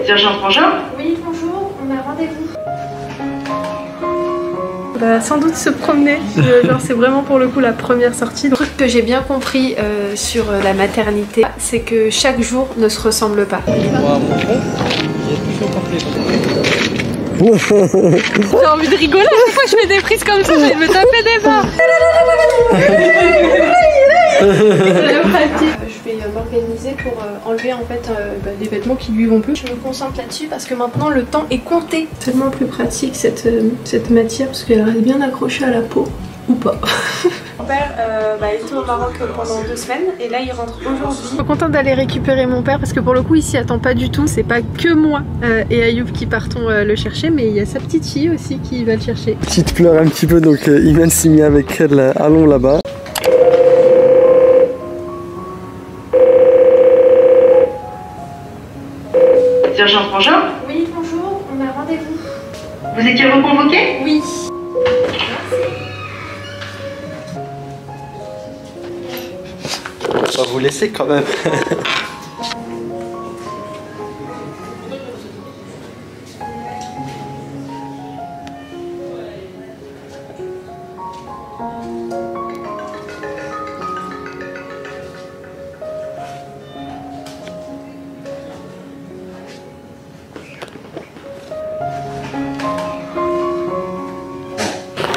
Sergent Frangin? Oui, bonjour, on a rendez-vous. Bah, sans doute se promener, genre c'est vraiment pour le coup la première sortie. Le truc que j'ai bien compris sur la maternité, c'est que chaque jour ne se ressemble pas. J'ai envie de rigoler à chaque fois que je fais des prises comme ça, j'ai envie de me taper des barres. Je vais m'organiser pour enlever en fait les vêtements qui lui vont plus. Je me concentre là-dessus parce que maintenant le temps est compté. C'est tellement plus pratique cette matière parce qu'elle reste bien accrochée à la peau. Ou pas. Mon père était au Maroc pendant 2 semaines et là il rentre aujourd'hui. Je suis contente d'aller récupérer mon père parce que pour le coup il s'y attend pas du tout. C'est pas que moi et Ayoub qui partons le chercher, mais il y a sa petite fille aussi qui va le chercher. Petite pleure un petit peu, donc Iman s'est mis avec elle. Allons là-bas. Sergent Frangin? Oui, bonjour, on a rendez-vous. Vous étiez reconvoqué? Oui. On va pas vous laisser quand même.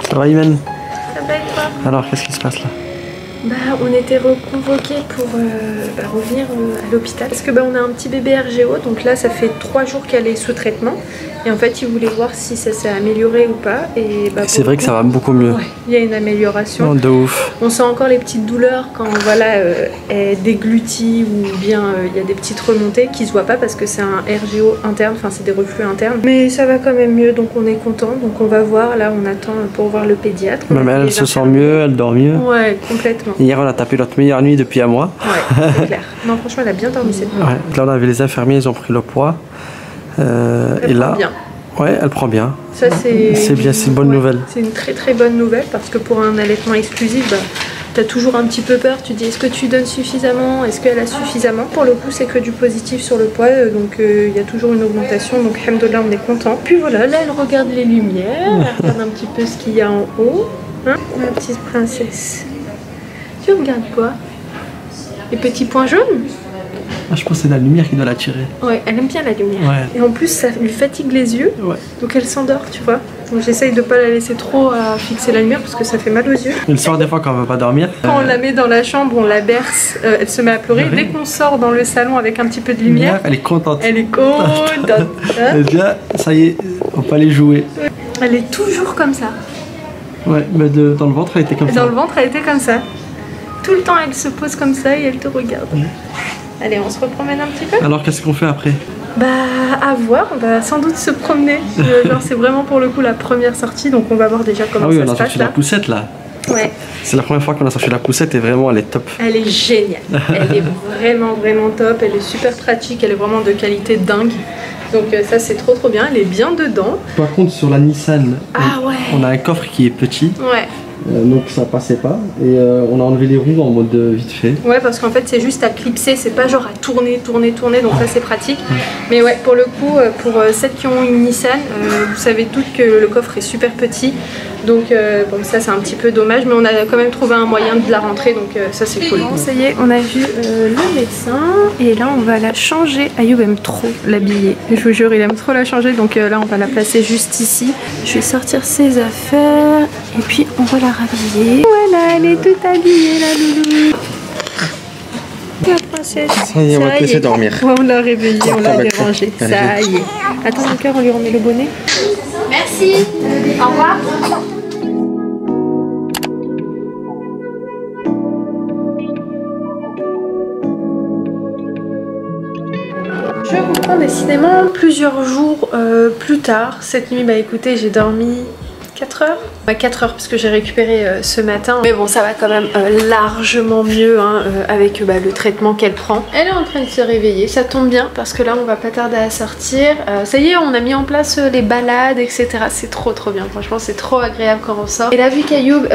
Ça va Iman? Ça va et toi? Alors qu'est-ce qui se passe là? On était reconvoqués pour revenir à l'hôpital parce que on a un petit bébé RGO, donc là ça fait 3 jours qu'elle est sous traitement et en fait ils voulaient voir si ça s'est amélioré ou pas et c'est vrai que ça va beaucoup mieux. Ouais, il y a une amélioration. Oh, de ouf. On sent encore les petites douleurs quand elle déglutit ou bien il y a des petites remontées qui se voient pas parce que c'est un RGO interne, enfin c'est des reflux internes. Mais ça va quand même mieux, donc on est content, donc on va voir, là on attend pour voir le pédiatre. Même elle se sent mieux, elle dort mieux. Ouais, complètement. Hier on a tapé notre meilleure nuit depuis un mois. Ouais, c'est clair. Non franchement elle a bien dormi cette nuit. Ouais. Là on avait les infirmiers, ils ont pris le poids. Elle et là, prend bien. Ouais, elle prend bien. Ça c'est bien, c'est une bonne nouvelle. C'est une très très bonne nouvelle parce que pour un allaitement exclusif, t'as toujours un petit peu peur. Tu dis est-ce que tu donnes suffisamment, est-ce qu'elle a suffisamment. Pour le coup c'est que du positif sur le poids, donc il y a toujours une augmentation, donc alhamdoulilah on est content. Puis voilà, là elle regarde les lumières, elle regarde un petit peu ce qu'il y a en haut, hein, ma petite princesse. Tu regardes quoi? Les petits points jaunes? Ah, je pense que c'est la lumière qui doit l'attirer. Ouais, elle aime bien la lumière. Ouais. Et en plus, ça lui fatigue les yeux. Ouais. Donc elle s'endort, tu vois. Donc j'essaye de pas la laisser trop à fixer la lumière parce que ça fait mal aux yeux. Et le soir, des fois, quand on veut pas dormir. Quand on la met dans la chambre, on la berce, elle se met à pleurer. Dès qu'on sort dans le salon avec un petit peu de lumière, elle est contente. Elle est contente. Elle dit, ça y est, on peut aller jouer. Elle est toujours comme ça. Ouais, mais dans le ventre, elle était comme ça. Dans le ventre, elle était comme ça. Tout le temps, elle se pose comme ça et elle te regarde. Allez, on se repromène un petit peu. Alors, qu'est-ce qu'on fait après? À voir, on va sans doute se promener. Genre, c'est vraiment pour le coup la première sortie, donc on va voir déjà comment ça se passe. Ah oui, on a sorti la poussette là. Ouais. C'est la première fois qu'on a sorti la poussette et vraiment elle est top. Elle est géniale. Elle est vraiment top. Elle est super pratique. Elle est vraiment de qualité dingue. Donc ça c'est trop bien. Elle est bien dedans. Par contre sur la Nissan, on a un coffre qui est petit. Ouais. Donc ça passait pas et on a enlevé les roues en mode vite fait. Ouais, parce qu'en fait c'est juste à clipser, c'est pas genre à tourner, donc ça c'est pratique. Mais ouais, pour le coup, pour celles qui ont une Nissan, vous savez toutes que le coffre est super petit. Donc bon, ça c'est un petit peu dommage, mais on a quand même trouvé un moyen de la rentrer, donc ça c'est cool. Bon, ça y est, on a vu le médecin et là on va la changer. Ayoub aime trop l'habiller, je vous jure il aime trop la changer, donc là on va la placer juste ici. Je vais sortir ses affaires et puis on va la rhabiller. Voilà, elle est toute habillée la loulou. La princesse. Ça y est, on va te laisser dormir. Ouais, on l'a réveillée, on l'a dérangée. Ça y est. Attends, mon cœur, on lui remet le bonnet. Merci. Au revoir. Je vous prends décidément plusieurs jours plus tard. Cette nuit, écoutez, j'ai dormi 4 heures. 4 heures parce que j'ai récupéré ce matin. Mais bon, ça va quand même largement mieux hein, avec le traitement qu'elle prend. Elle est en train de se réveiller, ça tombe bien parce que là on va pas tarder à sortir. Ça y est, on a mis en place les balades, etc. C'est trop bien, franchement c'est trop agréable quand on sort. Et là vu qu'Ayoub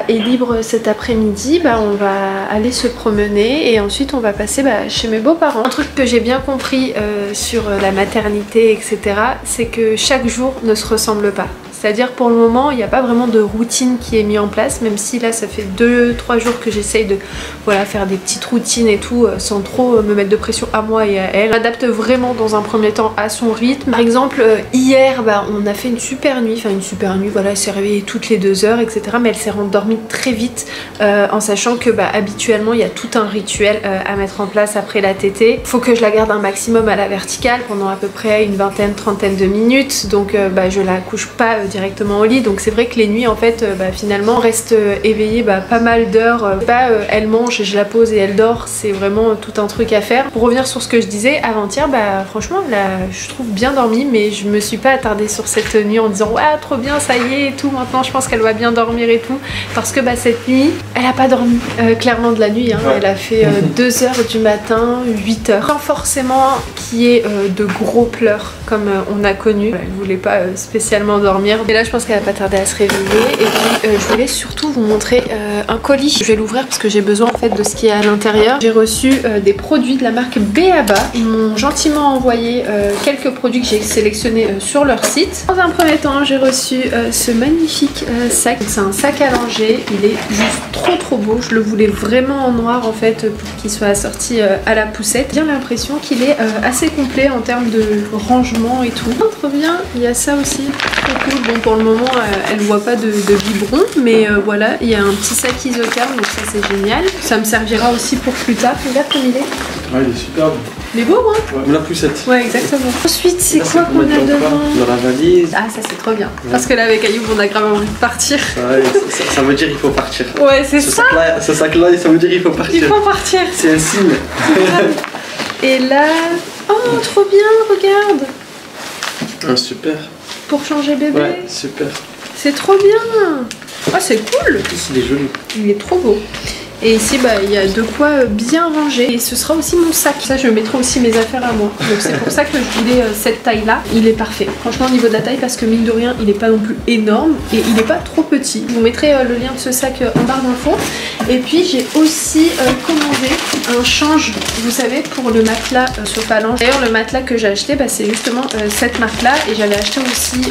est libre cet après-midi, on va aller se promener et ensuite on va passer chez mes beaux-parents. Un truc que j'ai bien compris sur la maternité, etc. c'est que chaque jour ne se ressemble pas. C'est-à-dire pour le moment, il n'y a pas vraiment de routine qui est mise en place, même si là ça fait 2-3 jours que j'essaye de faire des petites routines et tout, sans trop me mettre de pression à moi et à elle. On adapte vraiment dans un premier temps à son rythme. Par exemple, hier, on a fait une super nuit, voilà, elle s'est réveillée toutes les 2 heures, etc. Mais elle s'est rendormie très vite, en sachant que habituellement, il y a tout un rituel à mettre en place après la tétée. Il faut que je la garde un maximum à la verticale pendant à peu près une vingtaine, trentaine de minutes, donc je la couche pas directement au lit, donc c'est vrai que les nuits en fait finalement on reste éveillée pas mal d'heures, elle mange et je la pose et elle dort, c'est vraiment tout un truc à faire. Pour revenir sur ce que je disais avant-hier, franchement je trouve bien dormi, mais je me suis pas attardée sur cette nuit en disant ouais trop bien ça y est et tout, maintenant je pense qu'elle va bien dormir et tout, parce que cette nuit elle a pas dormi clairement de la nuit hein. Ouais. Elle a fait 2 heures du matin, 8 heures, sans forcément qu'il y ait de gros pleurs comme on a connu. Elle voulait pas spécialement dormir. Et là je pense qu'elle va pas tarder à se réveiller. Et puis je voulais surtout vous montrer un colis. Je vais l'ouvrir parce que j'ai besoin en fait de ce qui est à l'intérieur. J'ai reçu des produits de la marque B.A.B.A. Ils m'ont gentiment envoyé quelques produits que j'ai sélectionnés sur leur site. Dans un premier temps j'ai reçu ce magnifique sac. C'est un sac à langer. Il est juste trop beau. Je le voulais vraiment en noir en fait pour qu'il soit assorti à la poussette. J'ai l'impression qu'il est assez complet en termes de rangement et tout. Trop bien. Il y a ça aussi. Trop cool. Bon pour le moment elle voit pas de biberon, mais voilà, il y a un petit sac isocarbe, donc ça c'est génial. Ça me servira aussi pour plus tard. Regarde comme il est. Ouais, il est superbe. Il est beau hein. Ouais, la poussette. Ouais exactement. Ensuite c'est quoi qu'on a devant? Dans la valise. Ah ça c'est trop bien. Ouais. Parce que là avec Ayoub on a grave envie de partir. Ouais, ça veut dire il faut partir. Ouais c'est ça. Ce sac là ça veut dire il faut partir. Il faut partir. C'est un signe. Et là... Oh trop bien, regarde. Ah super. Pour changer bébé. Ouais super. C'est trop bien. Ah c'est cool. Il est joli. Il est trop beau. Et ici il y a de quoi bien ranger. Et ce sera aussi mon sac. Ça je mettrai aussi mes affaires à moi. Donc c'est pour ça que je voulais cette taille là. Il est parfait. Franchement au niveau de la taille, parce que mine de rien il est pas non plus énorme. Et il est pas trop petit. Je vous mettrai le lien de ce sac en barre d'infos. Et puis j'ai aussi commandé un change, vous savez, pour le matelas Sofalange. D'ailleurs le matelas que j'ai acheté c'est justement cette marque là. Et j'avais acheté aussi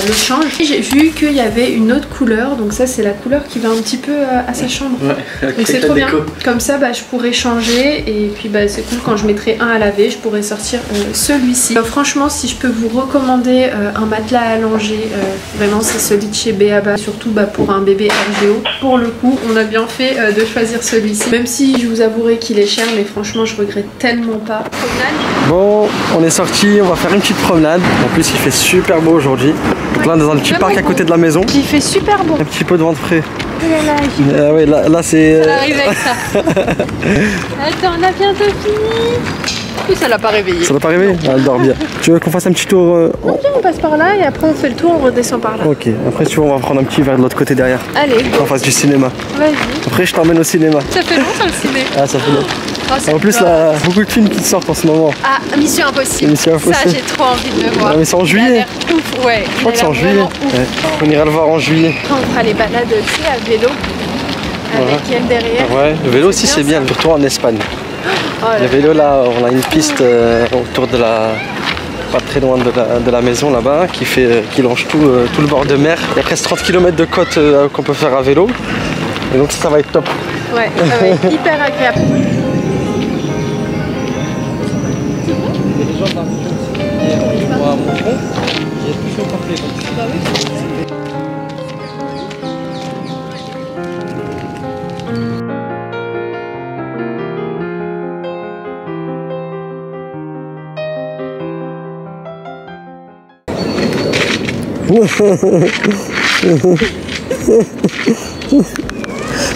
le change. Et j'ai vu qu'il y avait une autre couleur. Donc ça c'est la couleur qui va un petit peu à sa chambre. Ouais, donc c'est trop bien. Comme ça je pourrais changer. Et puis c'est cool, quand je mettrai un à laver je pourrais sortir celui-ci. Franchement si je peux vous recommander un matelas allongé, vraiment c'est celui de chez B.A.B.A. Surtout pour un bébé RGO. Pour le coup on a bien fait de choisir celui-ci. Même si je vous avouerai qu'il est cher, mais franchement je regrette tellement pas. Promenade. Bon, on est sorti, on va faire une petite promenade. En plus il fait super beau aujourd'hui. Donc là dans un petit parc à côté de la maison. Il fait super beau. Un petit peu de vent frais. Ouais, là c'est... Ça arrive avec ça. Attends, on a bientôt fini. Oui, ça l'a pas réveillé. Ça l'a pas réveillé? Elle dort bien. Tu veux qu'on fasse un petit tour Non, on passe par là et après on fait le tour, on redescend par là. Ok, après tu vois on va prendre un petit verre de l'autre côté derrière. Allez. On fasse du cinéma. Vas-y. Après je t'emmène au cinéma. Ça fait longtemps le ciné. Ah ça fait longtemps. Oh, en plus là, beaucoup de films qui sortent en ce moment. Ah, Mission Impossible. Mission Impossible. Ça j'ai trop envie de le voir. Ah, mais c'est en juillet. Ouf, ouais. Je crois que c'est en juillet. Ouais. On ira le voir en juillet. Quand on fera les balades à vélo. Avec elle derrière. Ouais, le vélo aussi c'est bien, surtout en Espagne. Oh, le vélo là, on a une piste autour de la... pas très loin de la maison là-bas qui longe tout le bord de mer. Il y a presque 30 km de côte qu'on peut faire à vélo. Et donc ça va être top. Ouais, ça va être hyper agréable.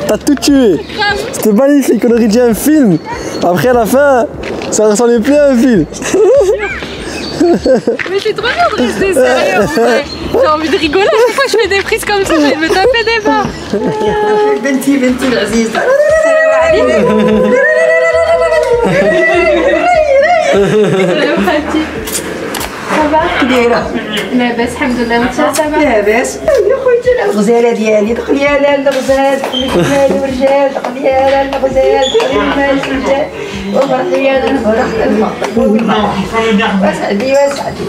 T'as tout tué. C'était magnifique, on aurait dit un film. Après à la fin, ça ressemblait plus à un film. Mais c'est trop bien de rester sérieux en vrai. J'ai envie de rigoler à chaque fois que je fais des prises comme ça, j'ai envie de me taper des barres. بنتي العزيزة Ça va? كي دايرة؟ لاباس الحمد لله وانت صافا؟ لاباس يا خويتي الغزالة ديالي دخلي يا لالا الغزال دخلي المال والرجال دخلي يا لالا الغزال دخلي المال والرجال وفرحي يا الفرح واسعدي واسعدي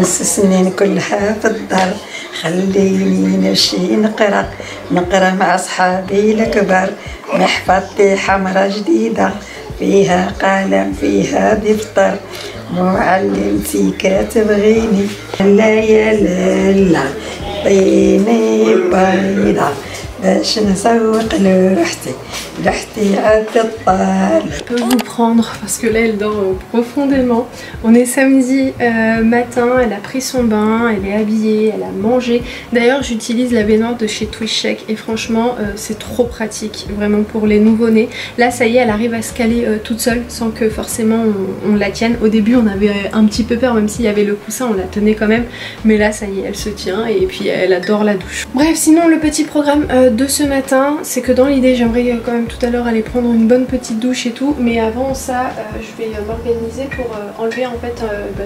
نص السنين كلها في الدار خليني نمشي نقرا مع صحابي الكبار محفظتي حمرا جديدة فيها قلم فيها دفتر معلمتي كتبغيني لا يا لالا عطيني بيضة باش نسوق لوحتي عاد الطالب. Je peux vous prendre parce que là elle dort profondément. On est samedi matin, elle a pris son bain, elle est habillée, elle a mangé. D'ailleurs j'utilise la baignoire de chez Twishcheck et franchement c'est trop pratique vraiment pour les nouveau-nés. Là ça y est, elle arrive à se caler toute seule sans que forcément on la tienne. Au début on avait un petit peu peur, même s'il y avait le coussin on la tenait quand même. Mais là ça y est, elle se tient et puis elle adore la douche. Bref, sinon le petit programme de ce matin, c'est que dans l'idée j'aimerais quand même tout à l'heure aller prendre une bonne petite douche et tout, mais avant ça je vais m'organiser pour enlever en fait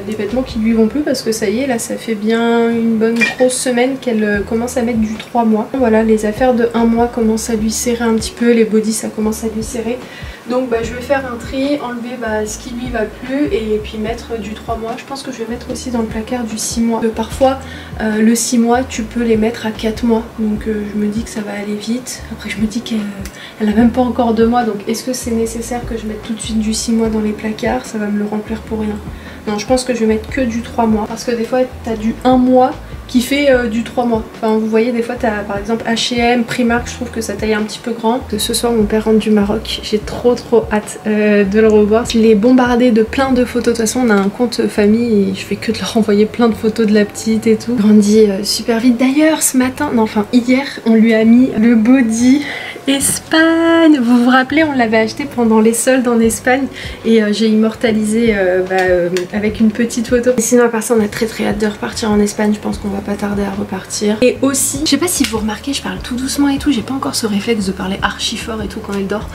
les vêtements qui lui vont plus parce que ça y est, là ça fait bien une bonne grosse semaine qu'elle commence à mettre du 3 mois. Voilà, les affaires de 1 mois commencent à lui serrer un petit peu, les bodys ça commence à lui serrer. Donc je vais faire un tri, enlever ce qui lui va plus et puis mettre du 3 mois. Je pense que je vais mettre aussi dans le placard du 6 mois. Parfois le 6 mois tu peux les mettre à 4 mois. Donc je me dis que ça va aller vite. Après je me dis qu'elle a même pas encore 2 mois. Donc est-ce que c'est nécessaire que je mette tout de suite du 6 mois dans les placards? Ça va me le remplir pour rien. Non, je pense que je vais mettre que du 3 mois. Parce que des fois tu as du 1 mois qui fait du 3 mois. Enfin vous voyez des fois tu as par exemple H&M, Primark, je trouve que ça taille un petit peu grand. Ce soir mon père rentre du Maroc, j'ai trop hâte de le revoir. Je l'ai bombardé de plein de photos, de toute façon on a un compte famille et je fais que de leur envoyer plein de photos de la petite et tout. Grandit super vite. D'ailleurs ce matin, non enfin hier on lui a mis le body Espagne. Vous vous rappelez, on l'avait acheté pendant les soldes en Espagne et j'ai immortalisé avec une petite photo. Et sinon à part ça on a très hâte de repartir en Espagne, je pense qu'on va pas tarder à repartir. Et aussi, je sais pas si vous remarquez, je parle tout doucement et tout, j'ai pas encore ce réflexe de parler archi fort et tout quand elle dort.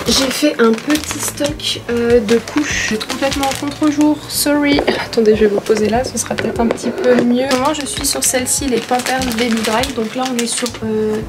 J'ai fait un petit stock de couches, je suis complètement en contre-jour, sorry. Attendez, je vais vous poser là, ce sera peut-être un petit peu mieux. Moi je suis sur celle-ci, les Pampers Baby Dry, donc là on est sur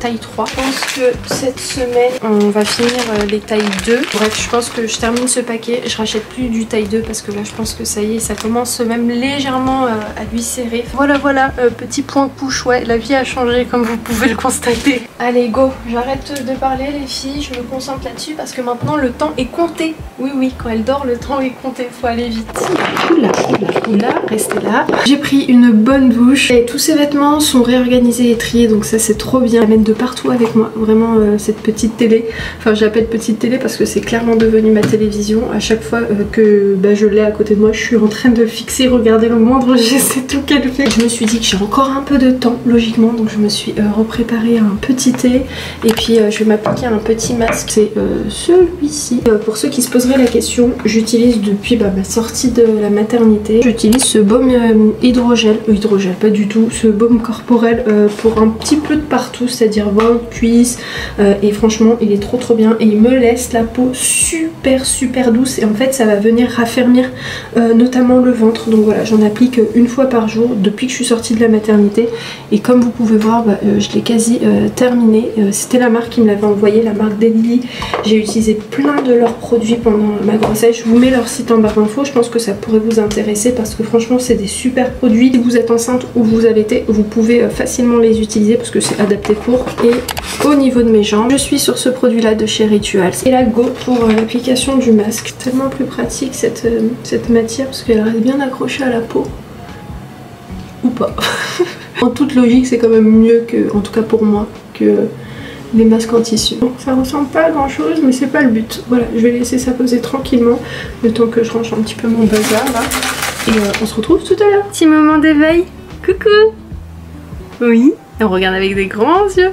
taille 3. Je pense que cette semaine on va finir les tailles 2. Bref, je pense que je termine ce paquet, je rachète plus du taille 2 parce que là je pense que ça y est, ça commence même légèrement à lui serrer. Voilà, petit point couche, ouais, la vie a changé comme vous pouvez le constater. Allez go, j'arrête de parler les filles, je me concentre là-dessus parce que maintenant le temps est compté. Oui, quand elle dort le temps est compté, faut aller vite. Oula, restez là. J'ai pris une bonne douche et tous ces vêtements sont réorganisés et triés, donc ça c'est trop bien. Je la mets de partout avec moi, vraiment cette petite télé. Enfin j'appelle petite télé parce que c'est clairement devenu ma télévision. À chaque fois que je l'ai à côté de moi, je suis en train de fixer, regarder le moindre geste et tout qu'elle fait. Je me suis dit que j'ai encore un peu de temps logiquement, donc je me suis repréparé un petit thé et puis je vais m'appliquer un petit masque, c'est celui-ci. Pour ceux qui se poseraient la question, j'utilise depuis ma sortie de la maternité, j'utilise ce baume hydrogel pas du tout, ce baume corporel pour un petit peu de partout, c'est-à-dire ventre, cuisse et franchement il est trop bien et il me laisse la peau super douce et en fait ça va venir raffermir notamment le ventre. Donc voilà, j'en applique une fois par jour depuis que je suis sortie de la maternité et comme vous pouvez voir je l'ai quasi terminé. C'était la marque qui me l'avait envoyé, la marque Daily. J'ai utilisé plein de leurs produits pendant ma grossesse. Je vous mets leur site en barre d'infos, je pense que ça pourrait vous intéresser parce que franchement c'est des super produits. Si vous êtes enceinte ou vous allaitez, vous pouvez facilement les utiliser parce que c'est adapté pour. Et au niveau de mes jambes, je suis sur ce produit là de chez Rituals et la Go pour l'application du masque. Tellement plus pratique cette matière parce qu'elle reste bien accrochée à la peau. Ou pas. En toute logique c'est quand même mieux que, en tout cas pour moi, que les masques en tissu. Bon, ça ressemble pas à grand chose mais c'est pas le but. Voilà, je vais laisser ça poser tranquillement le temps que je range un petit peu mon bazar là. Et on se retrouve tout à l'heure. Petit moment d'éveil. Coucou. Oui, on regarde avec des grands yeux.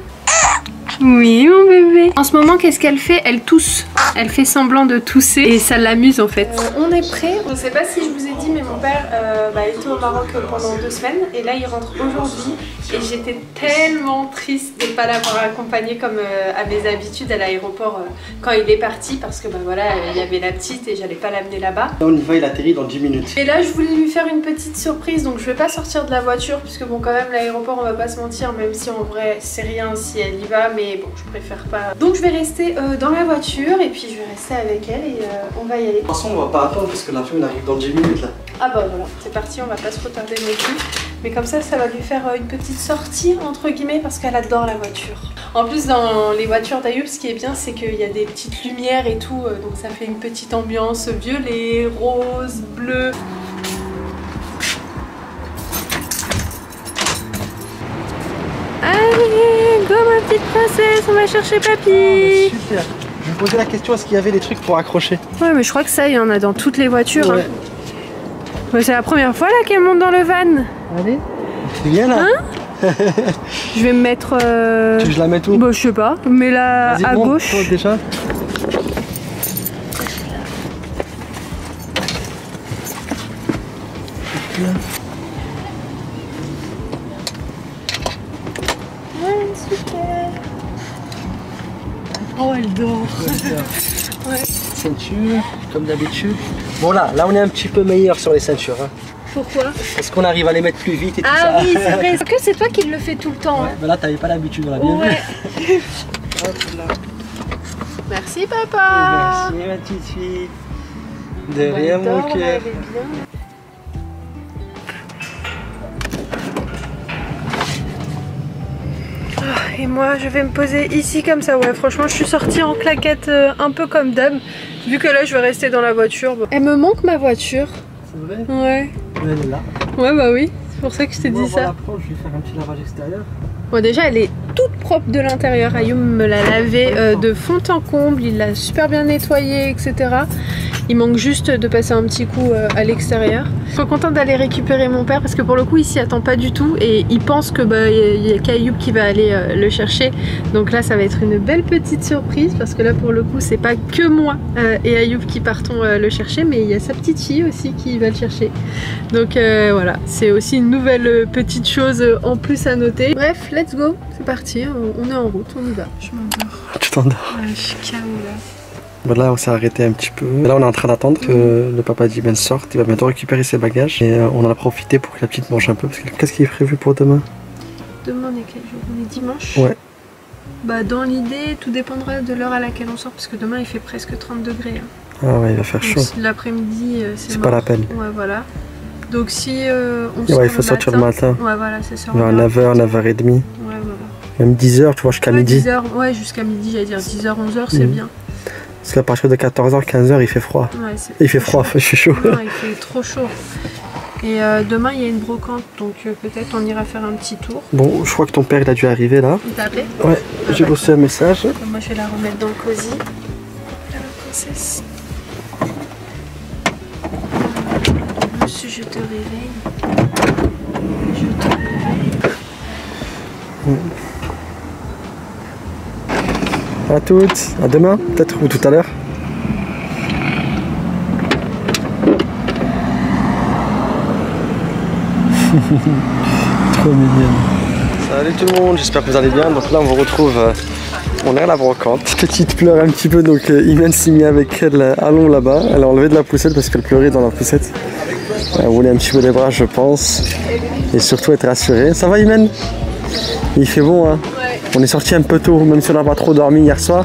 Oui, mon bébé. En ce moment, qu'est-ce qu'elle fait? Elle tousse. Elle fait semblant de tousser et ça l'amuse en fait. On est prêt. Je sais pas si je vous ai dit, mais mon père était au Maroc pendant 2 semaines et là il rentre aujourd'hui. Et j'étais tellement triste de ne pas l'avoir accompagné comme à mes habitudes à l'aéroport quand il est parti parce que voilà, il y avait la petite et j'allais pas l'amener là-bas. Là on y va, il atterrit dans 10 minutes. Et là je voulais lui faire une petite surprise, donc je vais pas sortir de la voiture puisque bon quand même l'aéroport on va pas se mentir, même si en vrai c'est rien si elle y va, mais bon je préfère pas. Donc je vais rester dans la voiture et puis je vais rester avec elle et on va y aller. De toute façon on va pas attendre parce que l'avion il arrive dans 10 minutes là. Ah bah voilà, c'est parti, on va pas se retarder non plus. Mais comme ça va lui faire une petite sortie entre guillemets parce qu'elle adore la voiture. En plus dans les voitures d'Ayoub, ce qui est bien c'est qu'il y a des petites lumières et tout, donc ça fait une petite ambiance violet, rose, bleu. Allez, go ma petite princesse, on va chercher papy. Super. Je me posais la question, est-ce qu'il y avait des trucs pour accrocher? Ouais mais je crois que ça il y en a dans toutes les voitures. Ouais. Bah, c'est la première fois là qu'elle monte dans le van. Allez, c'est bien là. Hein? Je vais me mettre... Tu veux que je la mette où? Bah je sais pas, mais là à gauche. Toi, déjà. Ouais, super. Oh elle dort. Ouais. Ceinture, comme d'habitude. Bon là on est un petit peu meilleur sur les ceintures. Hein. Pourquoi? Parce qu'on arrive à les mettre plus vite et tout ça. Ah oui c'est vrai, est-ce que c'est toi qui le fais tout le temps? Ouais, Hein? mais là t'avais pas l'habitude, on l'a bien vu. Hop là. Merci papa. Merci ma petite fille. De rien mon cœur. Et moi je vais me poser ici comme ça, ouais franchement je suis sortie en claquette un peu comme d'hab. Vu que là je vais rester dans la voiture. Bon. Elle me manque ma voiture. C'est vrai? Ouais. Elle est là. Ouais bah oui, c'est pour ça que je t'ai dit ça. On va la prendre, je vais faire un petit lavage extérieur. Bon déjà elle est toute propre de l'intérieur, Ayoub me l'a lavée de fond en comble, il l'a super bien nettoyée etc. Il manque juste de passer un petit coup à l'extérieur. Je suis contente d'aller récupérer mon père parce que pour le coup il s'y attend pas du tout et il pense que il y a qu'Ayoub qui va aller le chercher. Donc là ça va être une belle petite surprise parce que là pour le coup c'est pas que moi et Ayoub qui partons le chercher, mais il y a sa petite fille aussi qui va le chercher. Donc voilà, c'est aussi une nouvelle petite chose en plus à noter. Bref, let's go, c'est parti, on est en route, on y va. Je m'endors. Tu t'endors? Ouais, je suis KO là. Bon, là on s'est arrêté un petit peu. Là on est en train d'attendre que le papa d'Iben sorte. Il va bientôt récupérer ses bagages. Et on en a profité pour que la petite mange un peu. Parce que qu'est-ce qui est prévu pour demain? Demain on est quel jour? On est dimanche? Ouais. Bah dans l'idée tout dépendra de l'heure à laquelle on sort parce que demain il fait presque 30 degrés. Hein. Ah ouais, il va faire chaud. L'après-midi c'est pas la peine. Ouais voilà. Donc si on sort ouais, il faut sortir le matin. Ouais voilà, c'est ça. Vers 9h, 9h30. Ouais voilà. Même 10h, tu vois, jusqu'à midi. 10h, ouais jusqu'à midi, j'allais dire 10h, 11h c'est bien. Parce qu'à partir de 14h, 15h, il fait froid. Ouais, il fait froid, je suis chaud. Non, il fait trop chaud. Et demain, il y a une brocante, donc peut-être on ira faire un petit tour. Bon, je crois que ton père, il a dû arriver là. Il t'a appelé? Ouais, j'ai reçu un message. Moi, je vais la remettre dans le cosy. La princesse. Monsieur, je te réveille. Je te réveille. À toutes, à demain peut-être, ou tout à l'heure. Trop mignonne. Salut tout le monde, j'espère que vous allez bien. Donc là on vous retrouve, on est à la brocante. Petite pleure un petit peu, donc Imen s'est mis avec elle allons là-bas. Elle a enlevé de la poussette parce qu'elle pleurait dans la poussette. Elle voulait un petit peu des bras je pense. Et surtout être rassurée. Ça va Imen? Il fait bon hein? On est sorti un peu tôt, même si on n'a pas trop dormi hier soir.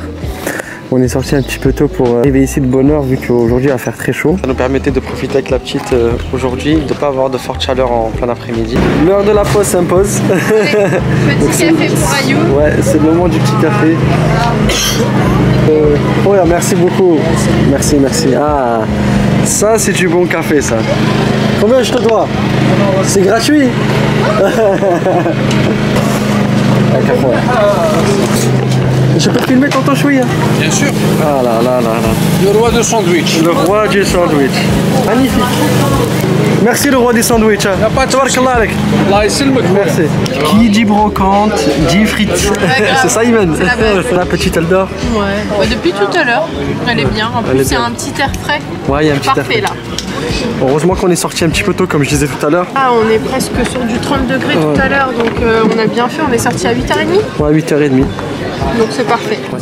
On est sorti un petit peu tôt pour arriver ici de bonne heure vu qu'aujourd'hui il va faire très chaud. Ça nous permettait de profiter avec la petite aujourd'hui, de ne pas avoir de forte chaleur en plein après-midi. L'heure de la pause s'impose. Petit café pour Ayoub. Ouais, c'est le moment du petit café. Oh merci beaucoup. Merci, merci. Ah, ça c'est du bon café ça. Combien je te dois? C'est gratuit. Je peux filmer tonton Choui hein? Bien sûr. Ah là là là là. Le roi du sandwich. Le roi du sandwich. Magnifique. Merci le roi des sandwichs. Merci. Qui dit brocante, dit frites. C'est ça, Imen. La petite, elle dort. Ouais. Depuis tout à l'heure, elle est bien. En plus, il y a un petit air frais. Ouais, il y a un petit parfait air là. Heureusement qu'on est sorti un petit peu tôt, comme je disais tout à l'heure. Ah, on est presque sur du 30 degrés tout à l'heure, donc on a bien fait. On est sorti à 8h30. Ouais, 8h30. Donc c'est parfait. Ouais,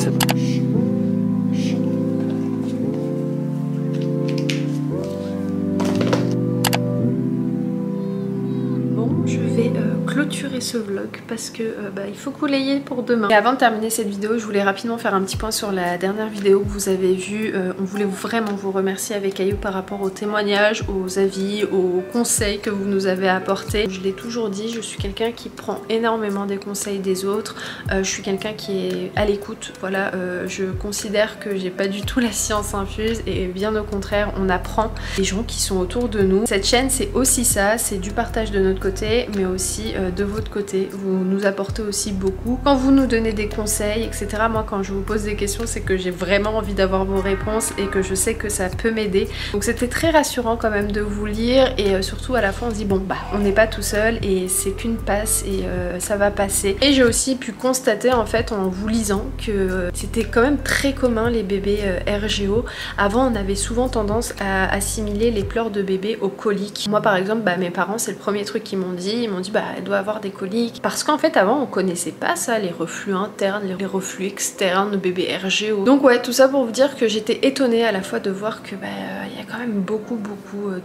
je vais clôturer ce vlog parce que il faut que vous l'ayez pour demain. Et avant de terminer cette vidéo, je voulais rapidement faire un petit point sur la dernière vidéo que vous avez vue. On voulait vraiment vous remercier avec Ayoub par rapport aux témoignages, aux avis, aux conseils que vous nous avez apportés. Je l'ai toujours dit, je suis quelqu'un qui prend énormément des conseils des autres. Je suis quelqu'un qui est à l'écoute. Voilà, je considère que j'ai pas du tout la science infuse et bien au contraire, on apprend des gens qui sont autour de nous. Cette chaîne, c'est aussi ça, c'est du partage de notre côté, mais aussi de votre côté. Vous nous apportez aussi beaucoup. Quand vous nous donnez des conseils, etc. Moi, quand je vous pose des questions, c'est que j'ai vraiment envie d'avoir vos réponses et que je sais que ça peut m'aider. Donc c'était très rassurant quand même de vous lire et surtout à la fin on se dit bon bah on n'est pas tout seul et c'est qu'une passe et ça va passer. Et j'ai aussi pu constater en fait en vous lisant que c'était quand même très commun les bébés RGO. Avant on avait souvent tendance à assimiler les pleurs de bébé aux coliques. Moi par exemple mes parents c'est le premier truc qu'ils m'ont dit. Ils m'ont dit bah elle doit avoir des coliques. Parce qu'en fait avant on connaissait pas ça, les reflux internes, les reflux externes, le bébé RGO. Donc ouais, tout ça pour vous dire que j'étais étonnée à la fois de voir que y a quand même beaucoup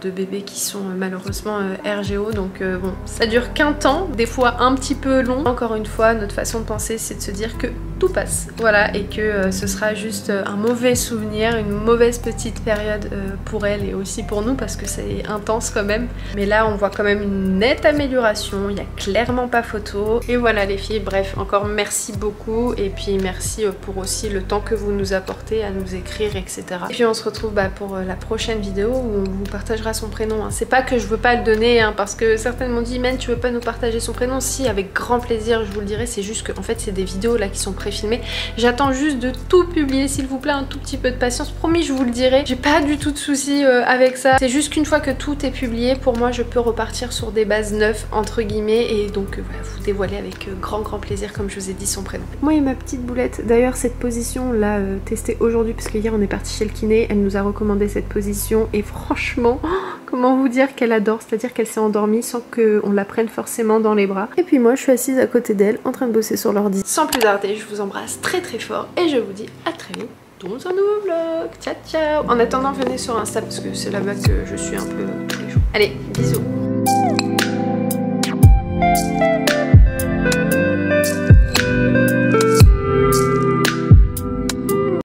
de bébés qui sont malheureusement RGO. Donc bon, ça dure qu'un temps, des fois un petit peu long. Encore une fois, notre façon de penser c'est de se dire que tout passe, voilà, et que ce sera juste un mauvais souvenir, une mauvaise petite période pour elle et aussi pour nous parce que c'est intense quand même. Mais là on voit quand même une nette amélioration, il n'y a clairement pas photo. Et voilà les filles, bref, encore merci beaucoup et puis merci pour aussi le temps que vous nous apportez à nous écrire, etc. Et puis on se retrouve pour la prochaine vidéo où on vous partagera son prénom. C'est pas que je veux pas le donner parce que certaines m'ont dit Men tu veux pas nous partager son prénom? Si, avec grand plaisir je vous le dirai, c'est juste que en fait c'est des vidéos là qui sont préfilmées. J'attends juste de tout publier, s'il vous plaît, un tout petit peu de patience, promis je vous le dirai. J'ai pas du tout de soucis avec ça, c'est juste qu'une fois que tout est publié, pour moi je peux repartir sur des bases neuves entre guillemets et donc voilà, vous dévoiler avec grand plaisir comme je vous ai dit son prénom. Moi et ma petite boulette, d'ailleurs cette position on l'a testée aujourd'hui parce que hier on est parti chez le kiné, elle nous a recommandé cette position et franchement, comment vous dire qu'elle adore, c'est-à-dire qu'elle s'est endormie sans qu'on la prenne forcément dans les bras. Et puis moi je suis assise à côté d'elle en train de bosser sur l'ordi. Sans plus tarder, je vous embrasse très fort et je vous dis à très vite dans un nouveau vlog. Ciao ciao. En attendant venez sur Insta parce que c'est là-bas que je suis un peu tous les jours. Allez, bisous.